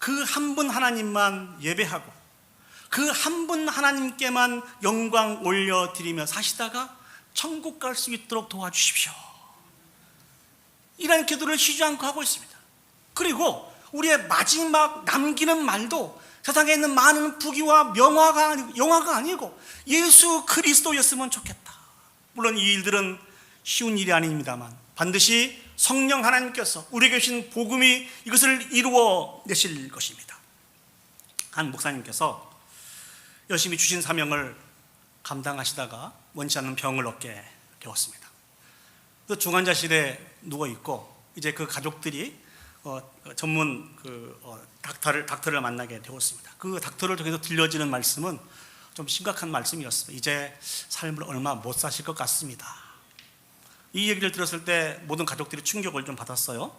Speaker 1: 그 한 분 하나님만 예배하고 그 한 분 하나님께만 영광 올려드리며 사시다가 천국 갈 수 있도록 도와주십시오. 이런 기도를 쉬지 않고 하고 있습니다. 그리고 우리의 마지막 남기는 말도 세상에 있는 많은 부귀와 영화가 아니고 예수 그리스도였으면 좋겠다. 물론 이 일들은 쉬운 일이 아닙니다만 반드시 성령 하나님께서 우리에게 주신 복음이 이것을 이루어 내실 것입니다. 한 목사님께서 열심히 주신 사명을 감당하시다가 원치 않는 병을 얻게 되었습니다. 그 중환자실에 누워 있고 이제 그 가족들이 전문 닥터를 만나게 되었습니다. 그 닥터를 통해서 들려지는 말씀은 좀 심각한 말씀이었습니다. 이제 삶을 얼마 못 사실 것 같습니다. 이 얘기를 들었을 때 모든 가족들이 충격을 좀 받았어요.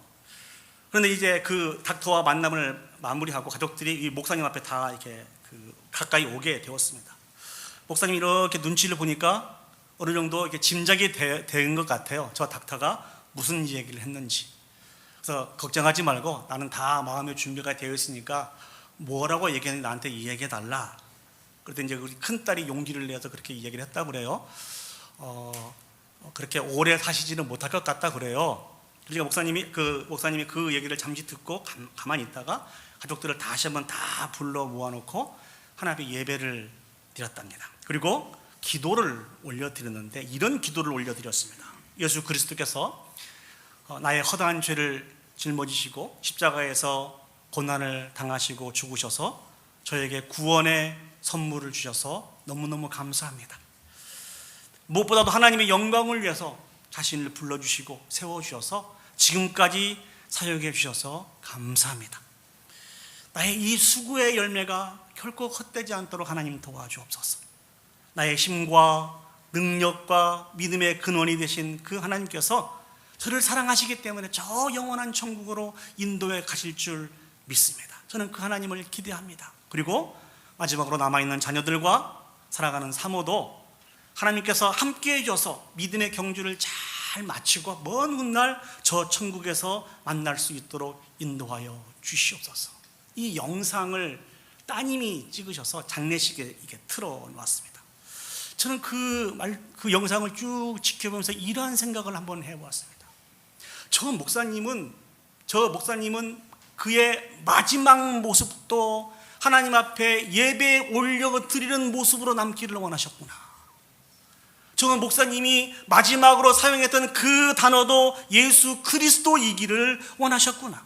Speaker 1: 그런데 이제 그 닥터와 만남을 마무리하고 가족들이 이 목사님 앞에 다 이렇게 가까이 오게 되었습니다. 목사님이 이렇게 눈치를 보니까 어느 정도 이렇게 짐작이 된 것 같아요. 저 닥터가 무슨 얘기를 했는지. 그래서 걱정하지 말고 나는 다 마음의 준비가 되어 있으니까 뭐라고 얘기했는지 나한테 이야기해달라. 그랬더니 이제 우리 큰딸이 용기를 내서 그렇게 이야기를 했다고 그래요. 그렇게 오래 사시지는 못할 것 같다 그래요. 그러니까 목사님이 그 얘기를 잠시 듣고 가만히 있다가 가족들을 다시 한번 다 불러 모아놓고 하나님의 예배를 드렸답니다. 그리고 기도를 올려드렸는데 이런 기도를 올려드렸습니다. 예수 그리스도께서 나의 허다한 죄를 짊어지시고 십자가에서 고난을 당하시고 죽으셔서 저에게 구원의 선물을 주셔서 너무너무 감사합니다. 무엇보다도 하나님의 영광을 위해서 자신을 불러주시고 세워주셔서 지금까지 사역해 주셔서 감사합니다. 나의 이 수고의 열매가 결코 헛되지 않도록 하나님 도와주옵소서. 나의 힘과 능력과 믿음의 근원이 되신 그 하나님께서 저를 사랑하시기 때문에 저 영원한 천국으로 인도해 가실 줄 믿습니다. 저는 그 하나님을 기대합니다. 그리고 마지막으로 남아있는 자녀들과 살아가는 사모도 하나님께서 함께해 줘서 믿음의 경주를 잘 마치고 먼 훗날 저 천국에서 만날 수 있도록 인도하여 주시옵소서. 이 영상을 따님이 찍으셔서 장례식에 이렇게 틀어놓았습니다. 저는 그 영상을 쭉 지켜보면서 이러한 생각을 한번 해보았습니다. 저 목사님은 그의 마지막 모습도 하나님 앞에 예배에 올려드리는 모습으로 남기를 원하셨구나. 저 목사님이 마지막으로 사용했던 그 단어도 예수 그리스도이기를 원하셨구나.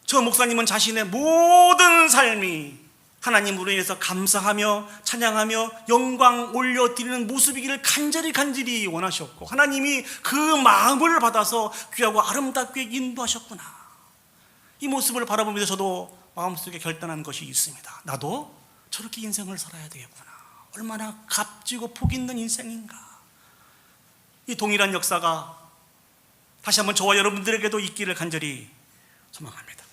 Speaker 1: 저 목사님은 자신의 모든 삶이 하나님으로 인해서 감사하며 찬양하며 영광 올려드리는 모습이기를 간절히 원하셨고 하나님이 그 마음을 받아서 귀하고 아름답게 인도하셨구나. 이 모습을 바라보면서 저도 마음속에 결단한 것이 있습니다. 나도 저렇게 인생을 살아야 되겠구나. 얼마나 값지고 복 있는 인생인가. 이 동일한 역사가 다시 한번 저와 여러분들에게도 있기를 간절히 소망합니다.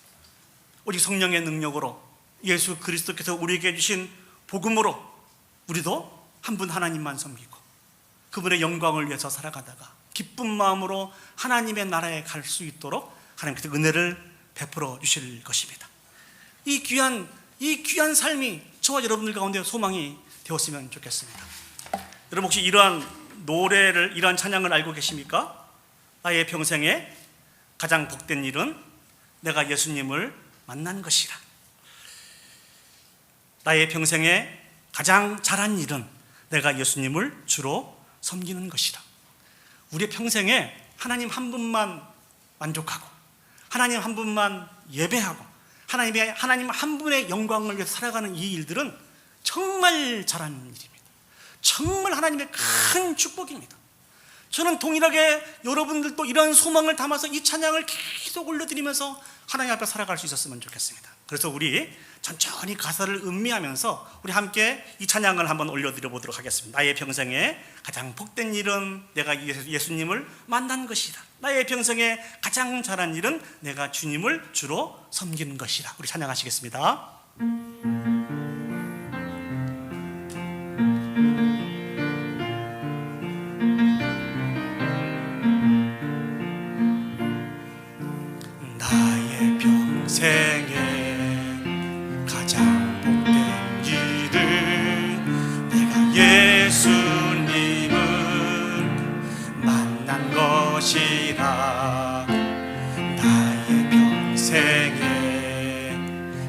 Speaker 1: 오직 성령의 능력으로 예수 그리스도께서 우리에게 주신 복음으로 우리도 한 분 하나님만 섬기고 그분의 영광을 위해서 살아가다가 기쁜 마음으로 하나님의 나라에 갈 수 있도록 하나님께서 은혜를 베풀어 주실 것입니다. 이 귀한 삶이 저와 여러분들 가운데 소망이 되었으면 좋겠습니다. 여러분 혹시 이러한 노래를, 이런 찬양을 알고 계십니까? 나의 평생에 가장 복된 일은 내가 예수님을 만난 것이라. 나의 평생에 가장 잘한 일은 내가 예수님을 주로 섬기는 것이라. 우리의 평생에 하나님 한 분만 만족하고 하나님 한 분만 예배하고 하나님 한 분의 영광을 위해서 살아가는 이 일들은 정말 잘한 일입니다. 정말 하나님의 큰 축복입니다. 저는 동일하게 여러분들도 이런 소망을 담아서 이 찬양을 계속 올려드리면서 하나님 앞에 살아갈 수 있었으면 좋겠습니다. 그래서 우리 천천히 가사를 음미하면서 우리 함께 이 찬양을 한번 올려드려 보도록 하겠습니다. 나의 평생에 가장 복된 일은 내가 예수님을 만난 것이다. 나의 평생에 가장 잘한 일은 내가 주님을 주로 섬기는 것이다. 우리 찬양하시겠습니다. 나의 평생에 가장 복된 일은 내가 예수님을 만난 것이라. 나의 평생에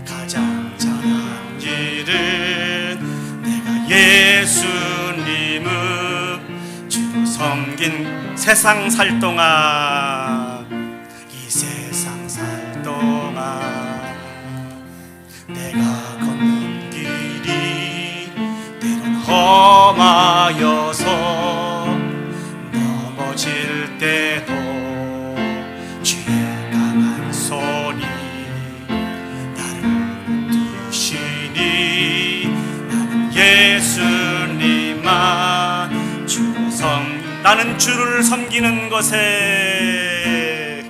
Speaker 1: 가장 잘한 일은 내가 예수님을 주로 섬긴. 세상 살 동안, 이 세상 살 동안 내가 걷는 길이 때론 험하여서 넘어질 때도 주의 강한 손이 나를 붙드시니 나는 예수님만 주로 나는 주를 섬기는 것에,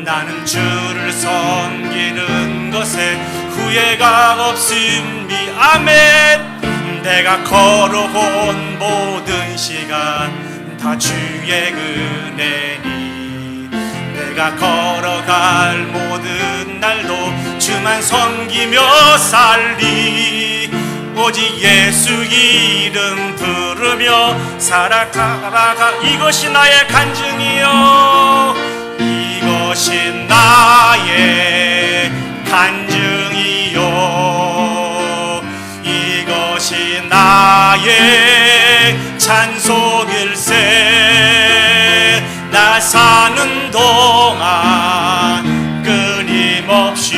Speaker 1: 나는 주를 섬기는 것에 후회가 없음이. 아멘. 내가 걸어온 모든 시간 다 주의 은혜니, 내가 걸어갈 모든 날도 주만 섬기며 살리. 오직 예수 이름 부르며 살아가라. 이것이 나의 간증이요, 이것이 나의 간증이요, 이것이 나의 찬송일세. 나 사는 동안 끊임없이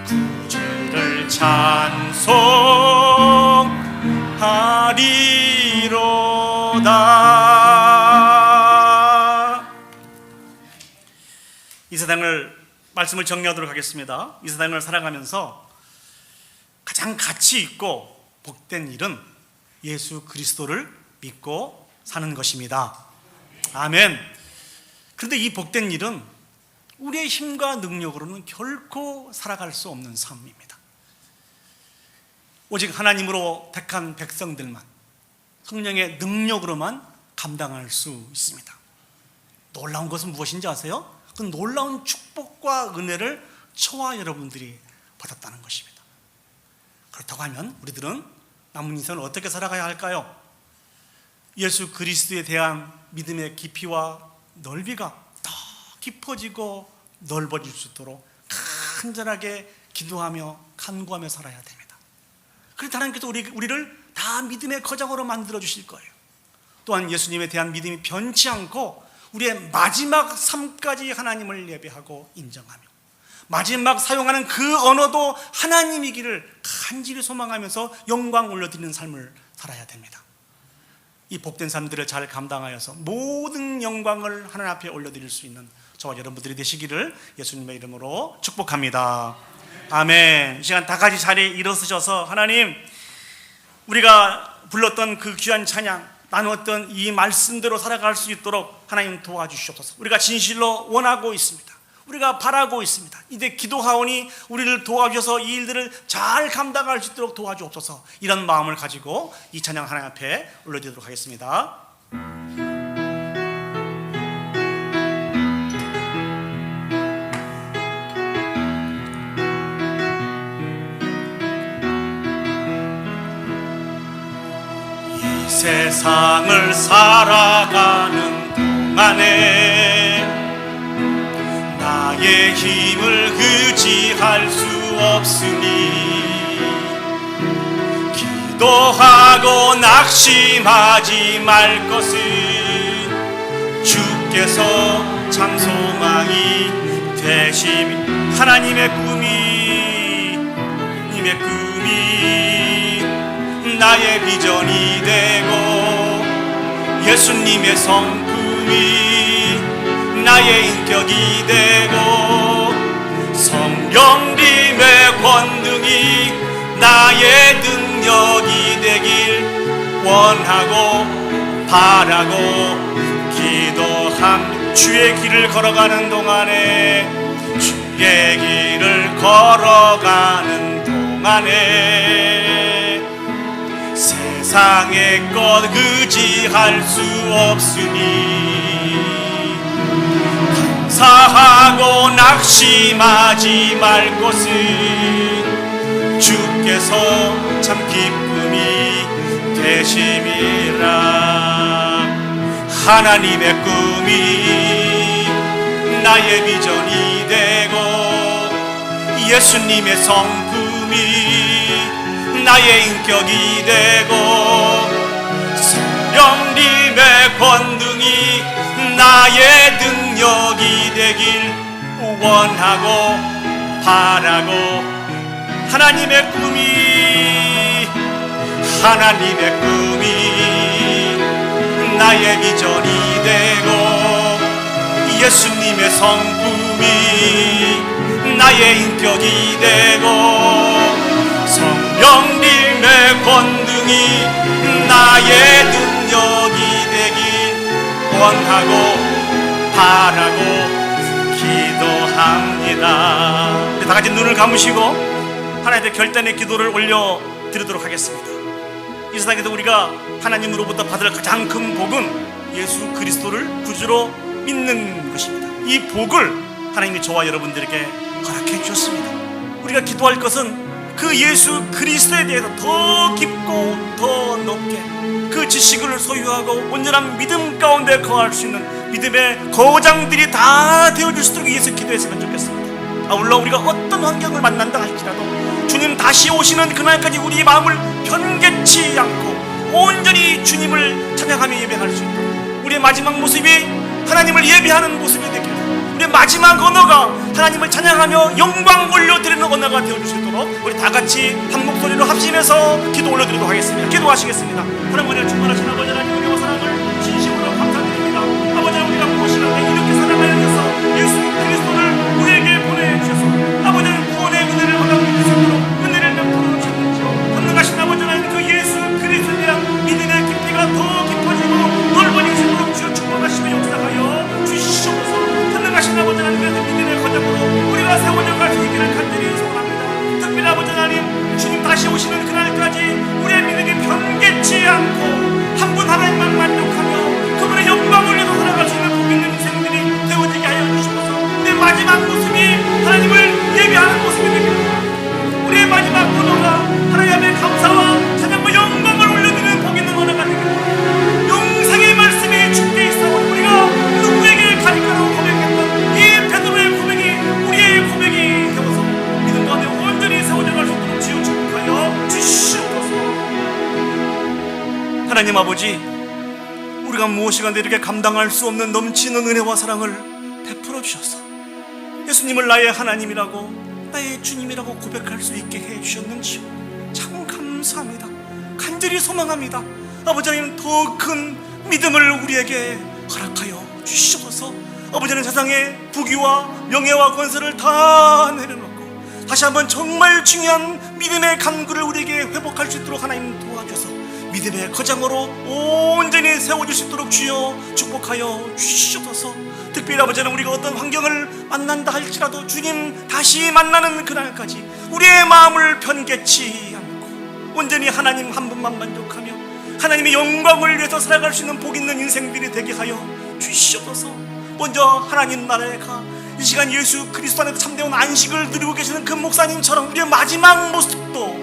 Speaker 1: 구주를 찬송하리로다. 이 세상을, 말씀을 정리하도록 하겠습니다. 이 세상을 살아가면서 가장 가치 있고 복된 일은 예수 그리스도를 믿고 사는 것입니다. 아멘. 그런데 이 복된 일은 우리의 힘과 능력으로는 결코 살아갈 수 없는 삶입니다. 오직 하나님으로 택한 백성들만 성령의 능력으로만 감당할 수 있습니다. 놀라운 것은 무엇인지 아세요? 그 놀라운 축복과 은혜를 저와 여러분들이 받았다는 것입니다. 그렇다고 하면 우리들은 남은 인생을 어떻게 살아가야 할까요? 예수 그리스도에 대한 믿음의 깊이와 넓이가 더 깊어지고 넓어질 수 있도록 간절하게 기도하며 간구하며 살아야 됩니다. 그래서 하나님께서 우리를 다 믿음의 거장으로 만들어 주실 거예요. 또한 예수님에 대한 믿음이 변치 않고 우리의 마지막 삶까지 하나님을 예배하고 인정하며 마지막 사용하는 그 언어도 하나님이기를 간절히 소망하면서 영광 올려드리는 삶을 살아야 됩니다. 이 복된 삶들을 잘 감당하여서 모든 영광을 하나님 앞에 올려드릴 수 있는 저와 여러분들이 되시기를 예수님의 이름으로 축복합니다. 아멘. 이 시간 다 같이 자리에 일어서셔서 하나님, 우리가 불렀던 그 귀한 찬양, 나누었던 이 말씀대로 살아갈 수 있도록 하나님 도와주시옵소서. 우리가 진실로 원하고 있습니다. 우리가 바라고 있습니다. 이제 기도하오니 우리를 도와주셔서 이 일들을 잘 감당할 수 있도록 도와주옵소서. 이런 마음을 가지고 이 찬양 하나님 앞에 올려드리도록 하겠습니다. 세상을 살아가는 동안에 나의 힘을 의지할 수 없으니 기도하고 낙심하지 말 것은 주께서 참 소망이 되심이 하나님의 꿈이 나의 비전이 되고 예수님의 성품이 나의 인격이 되고 성령님의 권능이 나의 능력이 되길 원하고 바라고 기도함. 주의 길을 걸어가는 동안에 주의 길을 걸어가는 동안에 세상의 것 의지할 수 없으니 감사하고 낙심하지 말 것은 주께서 참 기쁨이 되심이라. 하나님의 꿈이 나의 비전이 되고 예수님의 성품이 나의 인격이 되고 성령님의 권능이 나의 능력이 되길 원하고 바라고 하나님의 꿈이 나의 비전이 되고 예수님의 성품이 나의 인격이 되고 성령님의 권능이 나의 능력이 되길 원하고 바라고 기도합니다. 다 같이 눈을 감으시고 하나님의 결단의 기도를 올려드리도록 하겠습니다. 이 세상에서 우리가 하나님으로부터 받을 가장 큰 복은 예수 그리스도를 구주로 믿는 것입니다. 이 복을 하나님이 저와 여러분들에게 허락해 주셨습니다. 우리가 기도할 것은 그 예수 그리스도에 대해서 더 깊고 더 높게 그 지식을 소유하고 온전한 믿음 가운데 거할 수 있는 믿음의 거장들이 다 되어줄 수 있도록 위해서 기도했으면 좋겠습니다. 물론 우리가 어떤 환경을 만난다 할지라도 주님 다시 오시는 그날까지 우리 마음을 변개치 않고 온전히 주님을 찬양하며 예배할 수 있도록 우리의 마지막 모습이 하나님을 예배하는 모습이 되길, 우리의 마지막 언어가 하나님을 찬양하며 영광 올려드리는 언어가 되어줄 수 있도록 우리 다 같이 한 목소리로 합심해서 기도 올려드리도록 하겠습니다. 기도하시겠습니다. 하나님을 충만하신 아버지 하나님 은혜와 사랑을 진심으로 감사드립니다. 아버지 우리가 무엇이라도 이렇게 사랑하여 주셔서 예수 그리스도를 우리에게 보내주셔서 아버지 구원의 은혜를 얻어 믿을 수 있도록 은혜를 베풀어 주셨는지요. 권능하신 아버지 하나님 그 예수 그리스도에 대한 믿음의 깊이가 더 깊어지고 넓어질 수 있도록 주여 축복하시며 역사하여 주시옵소서. 권능하신 아버지 하나님의 믿음의 거장으로 우리가 세워져 갈 수 있기를 간절히 소원합니다. 특별히 아버지 하나님 주님 다시 오시는 그날까지 우리의 믿음이 변개치 않고 한 분 하나님만 만족하며 그분의 영광을 위해서 살아갈 수 있는 복 있는 인생들이 되어지게 하여 주시옵소서. 우리의 마지막 모습이 하나님을 예배하는 모습이 되기를, 우리의 마지막 언어가 하나님의 감사와 찬양과 영광을 올려드리는 복 있는 언어가 되기를, 영생의 말씀이 주께 있사오니 우리가 누구에게 가리켜놓고 고백했던 이 베드로의 고백이 우리의 고백이 되어서 믿음 가운데 온전히 세워져 갈 수 있도록 주여 축복하여 주시옵소서. 하나님 아버지, 우리가 무엇이간데 이렇게 감당할 수 없는 넘치는 은혜와 사랑을 베풀어 주셔서 예수님을 나의 하나님이라고 나의 주님이라고 고백할 수 있게 해주셨는지요. 참 감사합니다. 간절히 소망합니다. 아버지 하나님 더 큰 믿음을 우리에게 허락하여 주시옵소서. 아버지 하나님 세상의 부귀와 명예와 권세를 다 내려놓고 다시 한번 정말 중요한 믿음의 간구를 우리에게 회복할 수 있도록 하나님 도와주셔서 믿음의 거장으로 온전히 세워줄 수 있도록 주여 축복하여 주시옵소서. 특별히 아버지 하나님 우리가 어떤 환경을 만난다 할지라도 주님 다시 만나는 그날까지 우리의 마음을 변개치 않고 온전히 하나님 한 분만 만족하며 하나님의 영광을 위해서 살아갈 수 있는 복 있는 인생들이 되게 하여 주시옵소서. 먼저 하나님 나라에 가 이 시간 예수 그리스도 안에서 참되온 안식을 누리고 계시는 그 목사님처럼 우리의 마지막 모습도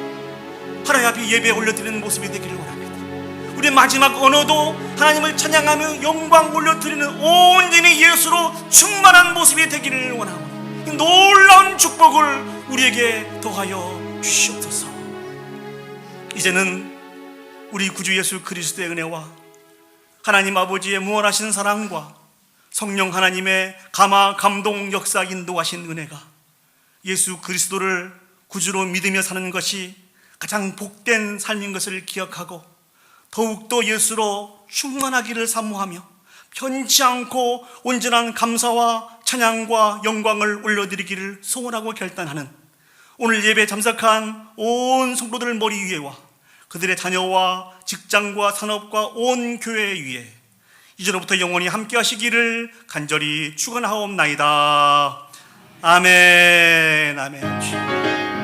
Speaker 1: 하나님 앞에 예배에 올려드리는 모습이 되기를 원합니다. 우리 마지막 언어도 하나님을 찬양하며 영광 올려드리는 온전히 예수로 충만한 모습이 되기를 원하오니 이 놀라운 축복을 우리에게 더하여 주시옵소서. 이제는 우리 구주 예수 그리스도의 은혜와 하나님 아버지의 무한하신 사랑과 성령 하나님의 감화 감동 역사 인도하신 은혜가 예수 그리스도를 구주로 믿으며 사는 것이 가장 복된 삶인 것을 기억하고 더욱더 예수로 충만하기를 사모하며 편치 않고 온전한 감사와 찬양과 영광을 올려드리기를 소원하고 결단하는 오늘 예배에 참석한 온 성도들 머리 위에와 그들의 자녀와 직장과 산업과 온 교회 위에 이제로부터 영원히 함께 하시기를 간절히 축원하옵나이다. 아멘. 아멘.